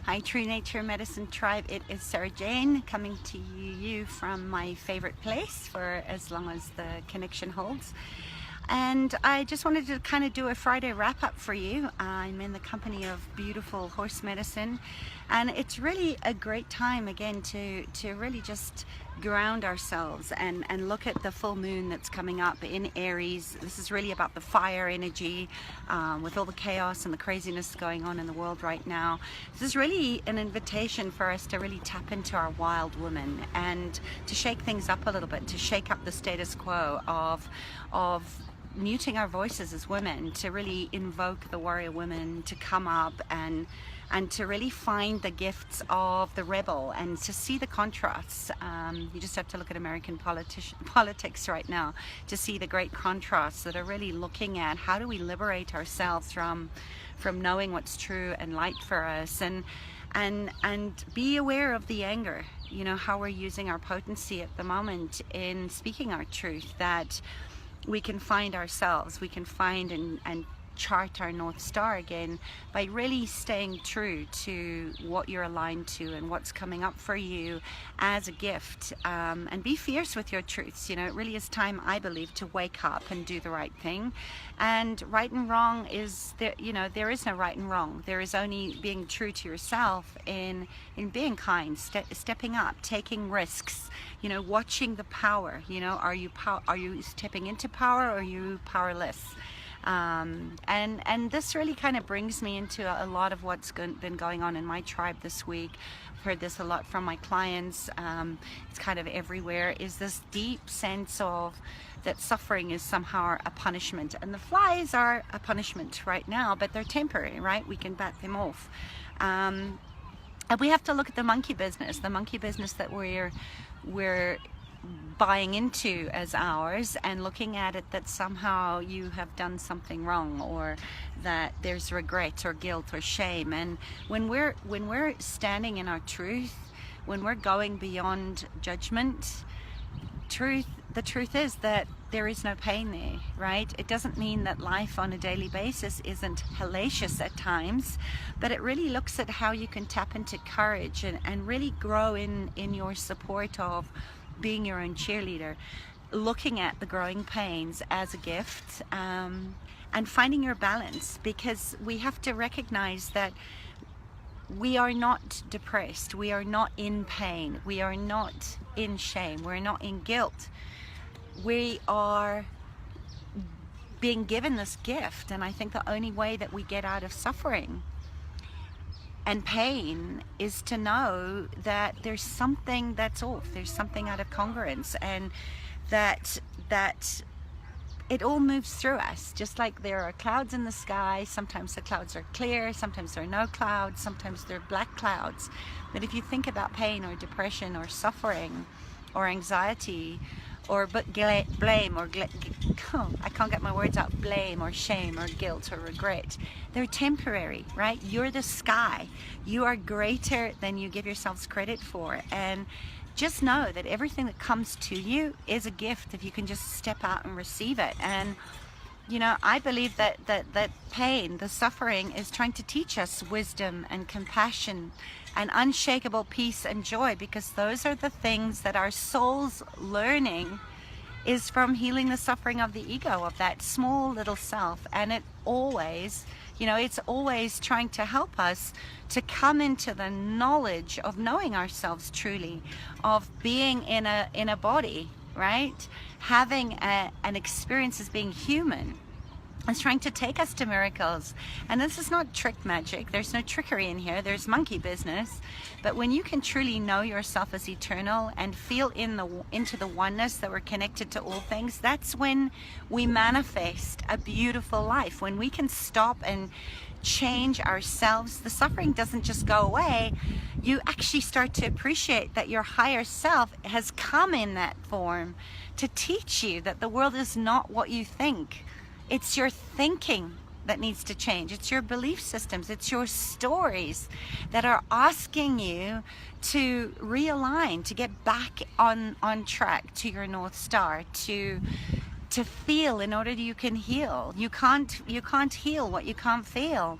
Hi True Nature Medicine Tribe, it is Sarah Jane coming to you from my favorite place for as long as the connection holds. And I just wanted to kind of do a Friday wrap up for you. I'm in the company of beautiful horse medicine, and it's really a great time again to really just ground ourselves and look at the full moon that's coming up in Aries. This is really about the fire energy with all the chaos and the craziness going on in the world right now. This is really an invitation for us to really tap into our wild woman and to shake things up a little bit, to shake up the status quo of muting our voices as women, to really invoke the warrior women to come up and to really find the gifts of the rebel and to see the contrasts. You just have to look at American politics right now to see the great contrasts that are really looking at how do we liberate ourselves from knowing what's true and light for us, and be aware of the anger, you know, how we're using our potency at the moment in speaking our truth, that we can find ourselves, we can find and chart our North Star again by really staying true to what you're aligned to and what's coming up for you as a gift, and be fierce with your truths. You know, it really is time, I believe, to wake up and do the right thing. And right and wrong is there, you know, there is no right and wrong. There is only being true to yourself in being kind, stepping up, taking risks, you know, watching the power. You know, are you stepping into power, or are you powerless? And this really kind of brings me into a lot of what's been going on in my tribe this week. I've heard this a lot from my clients. It's kind of everywhere, is this deep sense of that suffering is somehow a punishment, and the flies are a punishment right now, but they're temporary, right? We can bat them off. And we have to look at the monkey business that we're buying into as ours, and looking at it that somehow you have done something wrong, or that there's regret or guilt or shame. And when we're standing in our truth, when we're going beyond judgment, the truth is that there is no pain there, right? It doesn't mean that life on a daily basis isn't hellacious at times, but it really looks at how you can tap into courage and really grow in your support of being your own cheerleader, looking at the growing pains as a gift, and finding your balance, because we have to recognize that we are not depressed, we are not in pain, we are not in shame, we're not in guilt. We are being given this gift, and I think the only way that we get out of suffering and pain is to know that there's something that's off, there's something out of congruence, and that it all moves through us. Just like there are clouds in the sky, sometimes the clouds are clear, sometimes there are no clouds, sometimes they're black clouds. But if you think about pain or depression or suffering or anxiety, or blame, or I can't get my words out, blame or shame or guilt or regret, they're temporary, right? You're the sky. You are greater than you give yourselves credit for. And just know that everything that comes to you is a gift if you can just step out and receive it. And you know, I believe that pain, the suffering, is trying to teach us wisdom and compassion and unshakable peace and joy, because those are the things that our soul's learning is from healing the suffering of the ego, of that small little self. And it always, you know, it's always trying to help us to come into the knowledge of knowing ourselves truly, of being in a body, right? Having an experience as being human. It's trying to take us to miracles. And this is not trick magic. There's no trickery in here. There's monkey business. But when you can truly know yourself as eternal and feel into the oneness that we're connected to all things, that's when we manifest a beautiful life. When we can stop and change ourselves, the suffering doesn't just go away. You actually start to appreciate that your higher self has come in that form to teach you that the world is not what you think. It's your thinking that needs to change. It's your belief systems. It's your stories that are asking you to realign, to get back on track to your North Star, to feel in order that you can heal. You can't heal what you can't feel.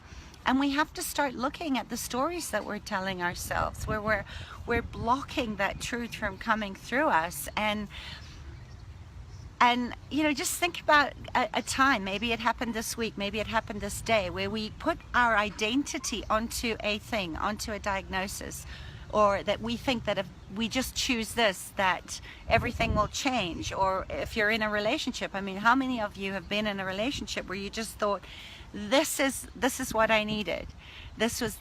And we have to start looking at the stories that we're telling ourselves, where we're blocking that truth from coming through us. And you know, just think about a time, maybe it happened this week, maybe it happened this day, where we put our identity onto a thing, onto a diagnosis, or that we think that if we just choose this, that everything will change. Or if you're in a relationship, I mean, how many of you have been in a relationship where you just thought, this is what I needed, this is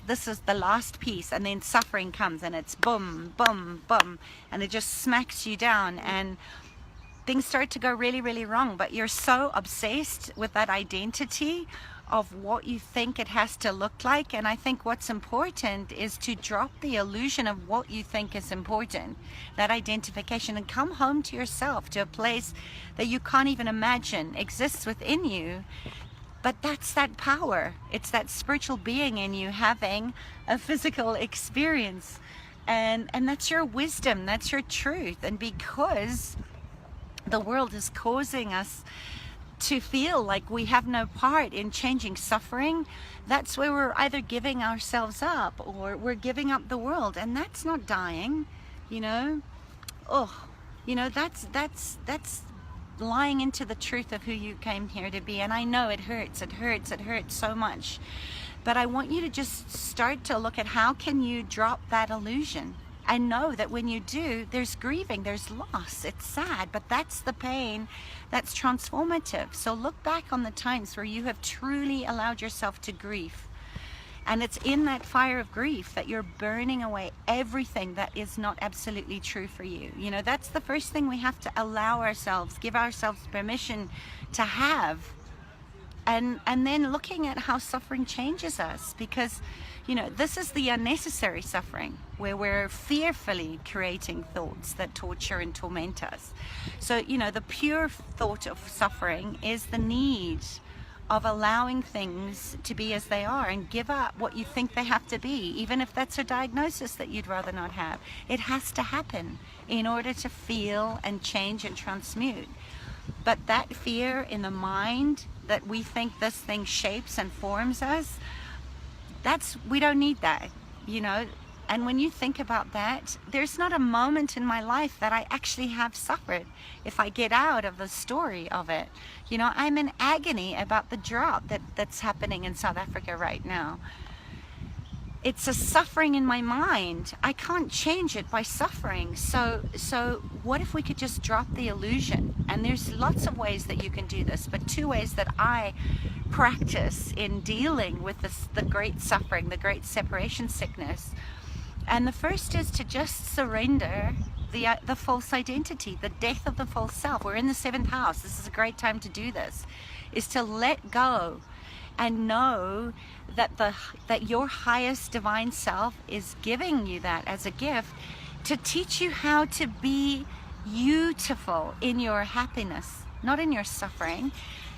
the last piece, and then suffering comes and it's boom, boom, boom, and it just smacks you down, and things start to go really, really wrong. But you're so obsessed with that identity of what you think it has to look like. And I think what's important is to drop the illusion of what you think is important, that identification, and come home to yourself, to a place that you can't even imagine exists within you. But that's that power. It's that spiritual being in you having a physical experience. And that's your wisdom, that's your truth. And because the world is causing us to feel like we have no part in changing suffering, that's where we're either giving ourselves up or we're giving up the world. And that's not dying, you know. You know, that's lying into the truth of who you came here to be. And I know it hurts so much, but I want you to just start to look at how can you drop that illusion. I know that when you do, there's grieving, there's loss, it's sad, but that's the pain that's transformative. So look back on the times where you have truly allowed yourself to grieve. And it's in that fire of grief that you're burning away everything that is not absolutely true for you. You know, that's the first thing we have to allow ourselves, give ourselves permission to have. And then looking at how suffering changes us, because you know, this is the unnecessary suffering, where we're fearfully creating thoughts that torture and torment us. So, you know, the pure thought of suffering is the need of allowing things to be as they are and give up what you think they have to be, even if that's a diagnosis that you'd rather not have. It has to happen in order to feel and change and transmute. But that fear in the mind that we think this thing shapes and forms us, we don't need that, you know. And when you think about that, there's not a moment in my life that I actually have suffered if I get out of the story of it. You know, I'm in agony about the drought that's happening in South Africa right now. It's a suffering in my mind. I can't change it by suffering. So what if we could just drop the illusion? And there's lots of ways that you can do this, but 2 ways that I practice in dealing with the great suffering, the great separation sickness. And the first is to just surrender the false identity, the death of the false self. We're in the 7th house. This is a great time to do this, is to let go and know that your highest divine self is giving you that as a gift to teach you how to be beautiful in your happiness, not in your suffering.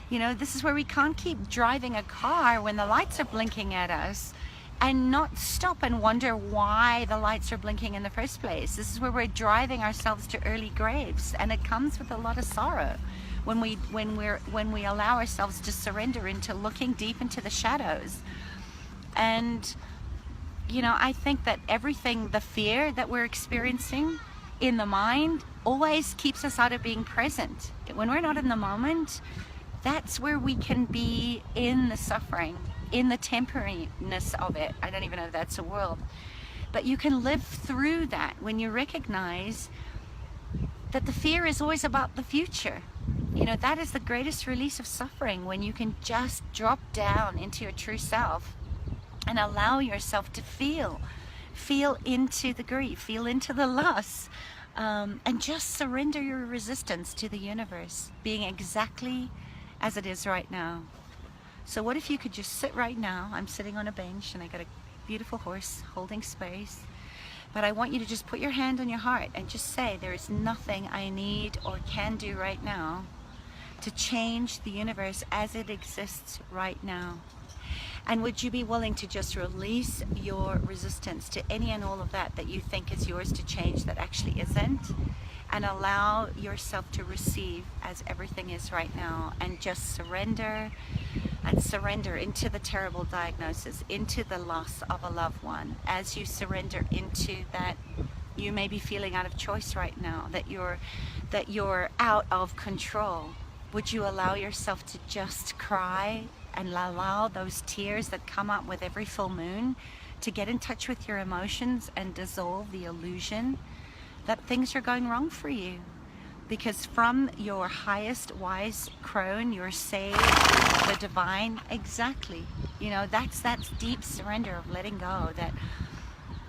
You know, this is where we can't keep driving a car when the lights are blinking at us and not stop and wonder why the lights are blinking in the first place. This is where we're driving ourselves to early graves, and it comes with a lot of sorrow when we allow ourselves to surrender into looking deep into the shadows. And you know, I think that everything, the fear that we're experiencing in the mind, always keeps us out of being present. When we're not in the moment, that's where we can be in the suffering, in the temporariness of it. I don't even know if that's a word, but you can live through that when you recognize that the fear is always about the future. You know, that is the greatest release of suffering, when you can just drop down into your true self and allow yourself to feel into the grief, feel into the loss, and just surrender your resistance to the universe being exactly as it is right now. So what if you could just sit right now? I'm sitting on a bench and I got a beautiful horse holding space, but I want you to just put your hand on your heart and just say, there is nothing I need or can do right now to change the universe as it exists right now. And would you be willing to just release your resistance to any and all of that you think is yours to change that actually isn't, and allow yourself to receive as everything is right now, and just surrender and surrender into the terrible diagnosis, into the loss of a loved one. As you surrender into that, you may be feeling out of choice right now, that you're out of control. Would you allow yourself to just cry and allow those tears that come up with every full moon to get in touch with your emotions and dissolve the illusion that things are going wrong for you? Because from your highest wise crone, your sage, the divine, exactly, you know, that's deep surrender of letting go, that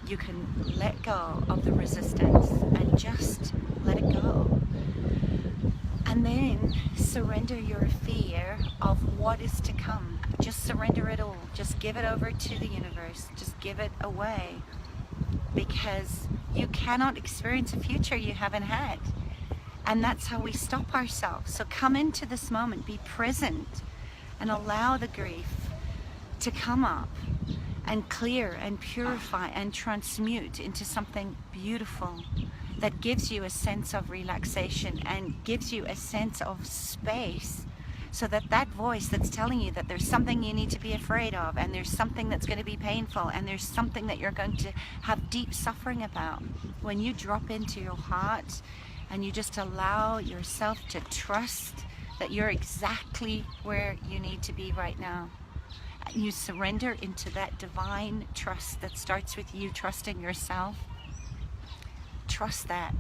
you can let go of the resistance and just let it go. And then surrender your fear of what is to come. Just surrender it all. Just give it over to the universe. Just give it away. Because you cannot experience a future you haven't had. And that's how we stop ourselves. So come into this moment, be present, and allow the grief to come up and clear and purify and transmute into something beautiful that gives you a sense of relaxation and gives you a sense of space, so that that voice that's telling you that there's something you need to be afraid of, and there's something that's going to be painful, and there's something that you're going to have deep suffering about, when you drop into your heart and you just allow yourself to trust that you're exactly where you need to be right now, and you surrender into that divine trust that starts with you trusting yourself. Trust that.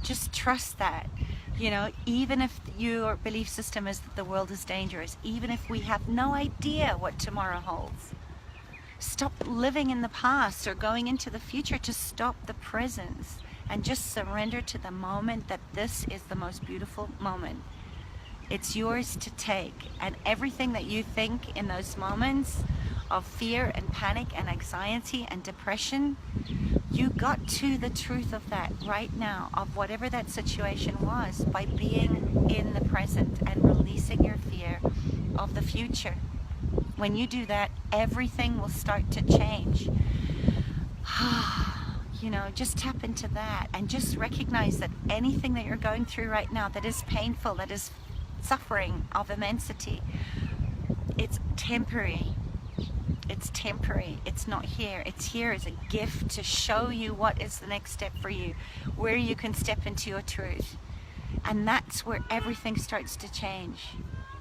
Just trust that. You know, even if your belief system is that the world is dangerous, even if we have no idea what tomorrow holds, stop living in the past or going into the future. To stop the presence and just surrender to the moment, that this is the most beautiful moment. It's yours to take, and everything that you think in those moments of fear and panic and anxiety and depression, you got to the truth of that right now, of whatever that situation was, by being in the present and releasing your fear of the future. When you do that, everything will start to change. You know, just tap into that and just recognize that anything that you're going through right now that is painful, that is suffering of immensity, it's temporary. It's temporary. It's not here. It's here as a gift to show you what is the next step for you, where you can step into your truth. And that's where everything starts to change.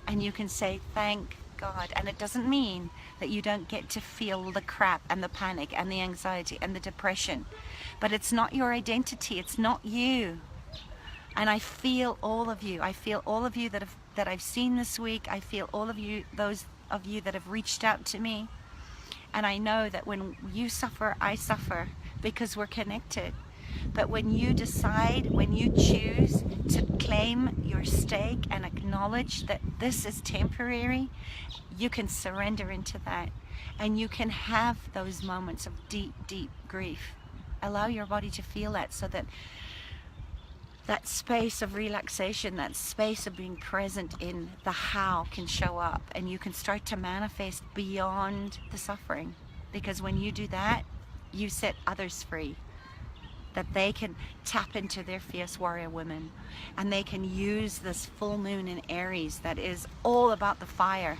And you can say, thank God. And it doesn't mean that you don't get to feel the crap and the panic and the anxiety and the depression. But it's not your identity. It's not you. And I feel all of you. I feel all of you that I've seen this week. I feel all of you, those of you that have reached out to me. And I know that when you suffer, I suffer, because we're connected. But when you decide, when you choose to claim your stake and acknowledge that this is temporary, you can surrender into that. And you can have those moments of deep, deep grief. Allow your body to feel that, so that that space of relaxation, that space of being present in the how can show up, and you can start to manifest beyond the suffering. Because when you do that, you set others free, that they can tap into their fierce warrior women, and they can use this full moon in Aries that is all about the fire.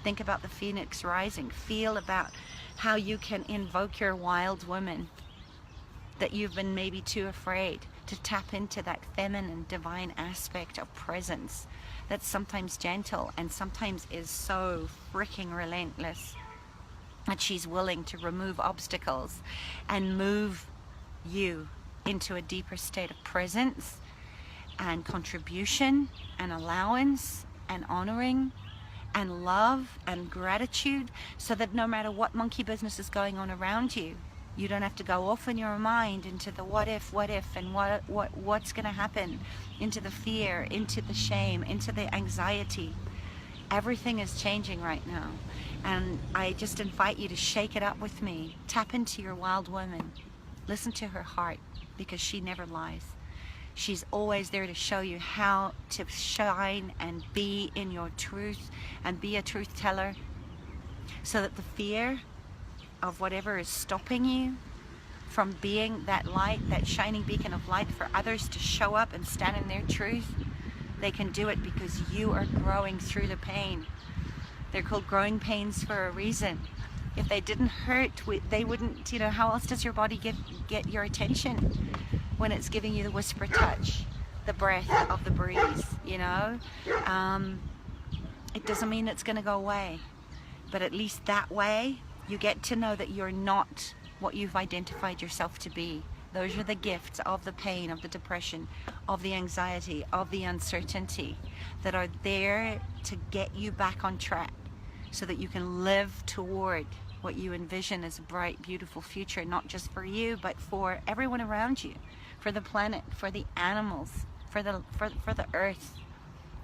Think about the phoenix rising. Feel about how you can invoke your wild woman that you've been maybe too afraid to tap into, that feminine divine aspect of presence that's sometimes gentle and sometimes is so freaking relentless, that she's willing to remove obstacles and move you into a deeper state of presence and contribution and allowance and honoring and love and gratitude, so that no matter what monkey business is going on around you, you don't have to go off in your mind into the what if, and what's going to happen, into the fear, into the shame, into the anxiety. Everything is changing right now. And I just invite you to shake it up with me. Tap into your wild woman. Listen to her heart, because she never lies. She's always there to show you how to shine and be in your truth and be a truth teller, so that the fear of whatever is stopping you from being that light, that shining beacon of light for others to show up and stand in their truth, they can do it because you are growing through the pain. They're called growing pains for a reason. If they didn't hurt, they wouldn't, you know, how else does your body get your attention when it's giving you the whisper touch, the breath of the breeze, you know? It doesn't mean it's going to go away, but at least that way you get to know that you're not what you've identified yourself to be. Those are the gifts of the pain, of the depression, of the anxiety, of the uncertainty that are there to get you back on track so that you can live toward what you envision as a bright, beautiful future, not just for you, but for everyone around you, for the planet, for the animals, for the earth.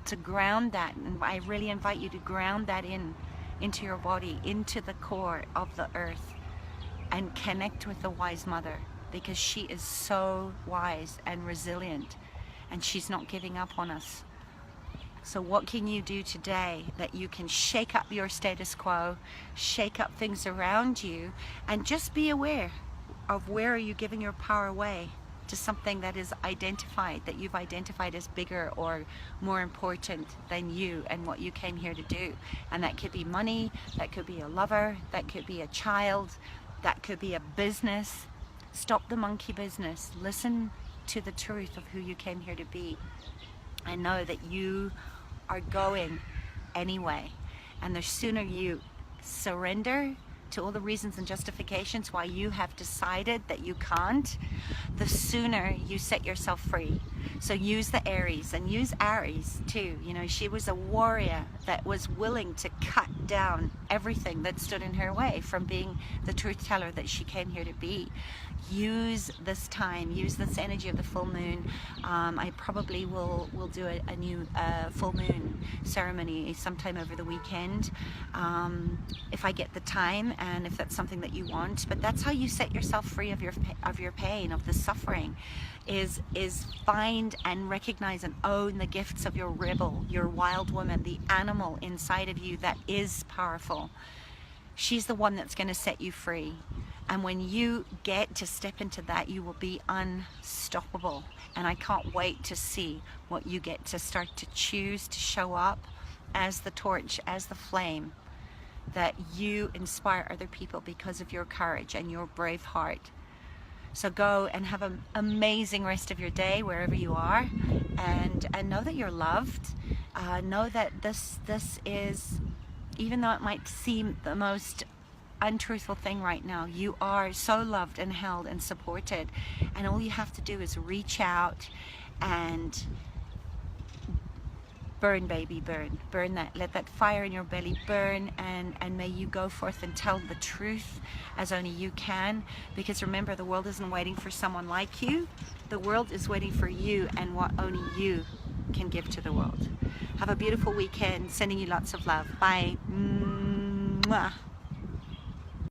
To ground that, and I really invite you to ground that into your body, into the core of the earth, and connect with the wise mother, because she is so wise and resilient, and she's not giving up on us. So what can you do today that you can shake up your status quo, shake up things around you, and just be aware of where are you giving your power away to something that is identified, that you've identified as bigger or more important than you and what you came here to do. And that could be money, that could be a lover, that could be a child, that could be a business. Stop the monkey business. Listen to the truth of who you came here to be. And know that you are going anyway. And the sooner you surrender to all the reasons and justifications why you have decided that you can't, the sooner you set yourself free. So use the Aries, and use Aries too. You know, she was a warrior that was willing to cut down everything that stood in her way from being the truth teller that she came here to be. Use this time, use this energy of the full moon. I probably will do a new full moon ceremony sometime over the weekend, if I get the time and if that's something that you want. But that's how you set yourself free of your pain, of the suffering, is find and recognize and own the gifts of your rebel, your wild woman, the animal inside of you that is powerful. She's the one that's going to set you free. And when you get to step into that, you will be unstoppable. And I can't wait to see what you get to start to choose to show up as the torch, as the flame, that you inspire other people because of your courage and your brave heart. So go and have an amazing rest of your day wherever you are, and know that you're loved. Know that this is, even though it might seem the most untruthful thing right now, you are so loved and held and supported, and all you have to do is reach out and burn, baby, burn that, let that fire in your belly burn, and may you go forth and tell the truth as only you can, because remember, the world isn't waiting for someone like you. The world is waiting for you and what only you can give to the world. Have a beautiful weekend. Sending you lots of love. Bye. Mwah.